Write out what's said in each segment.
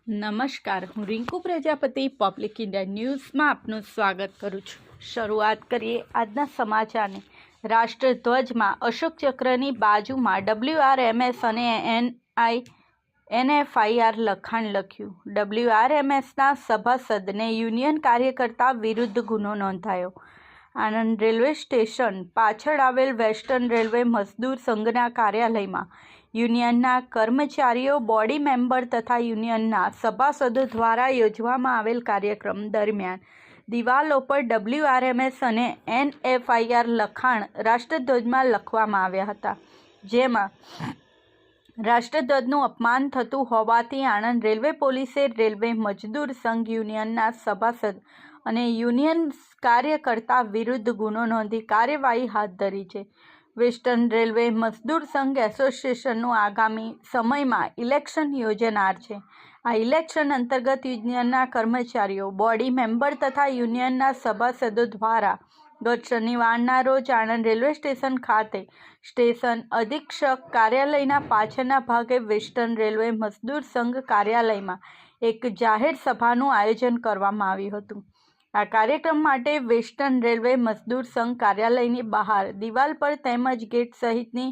નમસ્કાર, હું Rinku Prajapati public India ન્યૂઝમાં આપનું સ્વાગત કરું છું। શરૂઆત કરીએ આજના સમાચારની। રાષ્ટ્રધ્વજમાં અશોક ચક્રની બાજુમાં WRMS અને NFIR લખાણ લખ્યું। WRMSના સભાસદને યુનિયન કાર્યકર્તા વિરુદ્ધ ગુનો નોંધાયો। આણંદ રેલવે સ્ટેશન પાછળ આવેલ વેસ્ટર્ન રેલવે મજદૂર સંઘના કાર્યાલયમાં યુનિયનના કર્મચારીઓ, બોડી મેમ્બર તથા યુનિયનના સભાસદો દ્વારા યોજવામાં આવેલ કાર્યક્રમ દરમિયાન દિવાલો પર WRMS અને NFIR લખાણ રાષ્ટ્રધ્વજમાં લખવામાં આવ્યા હતા, જેમાં રાષ્ટ્રધ્વજનું અપમાન થતું હોવાથી આણંદ રેલવે પોલીસે રેલવે મજદૂર સંઘ યુનિયનના સભાસદ અને યુનિયન કાર્યકર્તા વિરુદ્ધ ગુનો નોંધી કાર્યવાહી હાથ ધરી છે। વેસ્ટર્ન રેલવે મજદૂર સંઘ એસોસિએશનનું આગામી સમયમાં ઇલેક્શન યોજાનાર છે। આ ઇલેક્શન અંતર્ગત યુનિયનના કર્મચારીઓ, બોડી મેમ્બર તથા યુનિયનના સભાસદો દ્વારા ગત શનિવારના રોજ આણંદ રેલવે સ્ટેશન ખાતે સ્ટેશન અધિક્ષક કાર્યાલયના પાછળના ભાગે વેસ્ટર્ન રેલવે મજદૂર સંઘ કાર્યાલયમાં એક જાહેર સભાનું આયોજન કરવામાં આવ્યું હતું। આ કાર્યક્રમ માટે વેસ્ટર્ન રેલવે મજદૂર સંઘ કાર્યાલયની બહાર દિવાલ પર તેમજ ગેટ સહિતની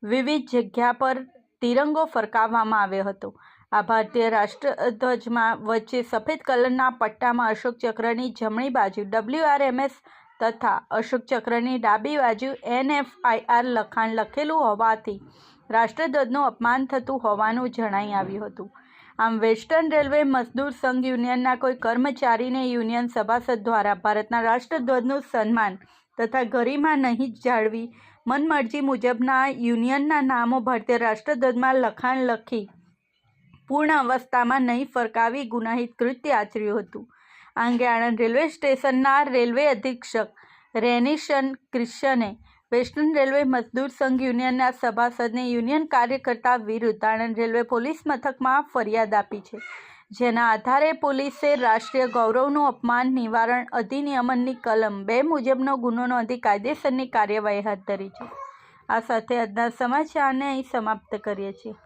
વિવિધ જગ્યા પર તિરંગો ફરકાવવામાં આવ્યો હતો। આ ભારતીય રાષ્ટ્રધ્વજમાં વચ્ચે સફેદ કલરના પટ્ટામાં અશોક ચક્રની જમણી બાજુ WRMS તથા અશોક ચક્રની ડાબી બાજુ NFIR લખાણ લખેલું હોવાથી રાષ્ટ્રધ્વજનું અપમાન થતું હોવાનું જણાઈ આવ્યું હતું। આમ વેસ્ટર્ન રેલવે મજદૂર સંઘ યુનિયનના કોઈ કર્મચારીને યુનિયન સભાસદ દ્વારા ભારતના રાષ્ટ્રધ્વજનું સન્માન તથા ગરિમા નહીં જાળવી મનમરજી મુજબના યુનિયનના નામો ભારતીય રાષ્ટ્રધ્વજમાં લખાણ લખી પૂર્ણ અવસ્થામાં નહીં ફરકાવી ગુનાહિત કૃત્ય આચર્યું હતું। આ અંગે આણંદ રેલવે સ્ટેશનના રેલવે અધિક્ષક રેનિશન ક્રિશ્ચને વેસ્ટર્ન રેલવે મજદૂર સંઘ યુનિયનના સભાસદને યુનિયન કાર્યકર્તા વિરુદ્ધ આણંદ રેલવે પોલીસ મથકમાં ફરિયાદ આપી છે, જેના આધારે પોલીસે રાષ્ટ્રીય ગૌરવનું અપમાન નિવારણ અધિનિયમની કલમ 2 મુજબનો ગુનો નોંધી કાયદેસરની કાર્યવાહી હાથ ધરી છે। આ સાથે આજના સમાચારને અહીં સમાપ્ત કરીએ છીએ।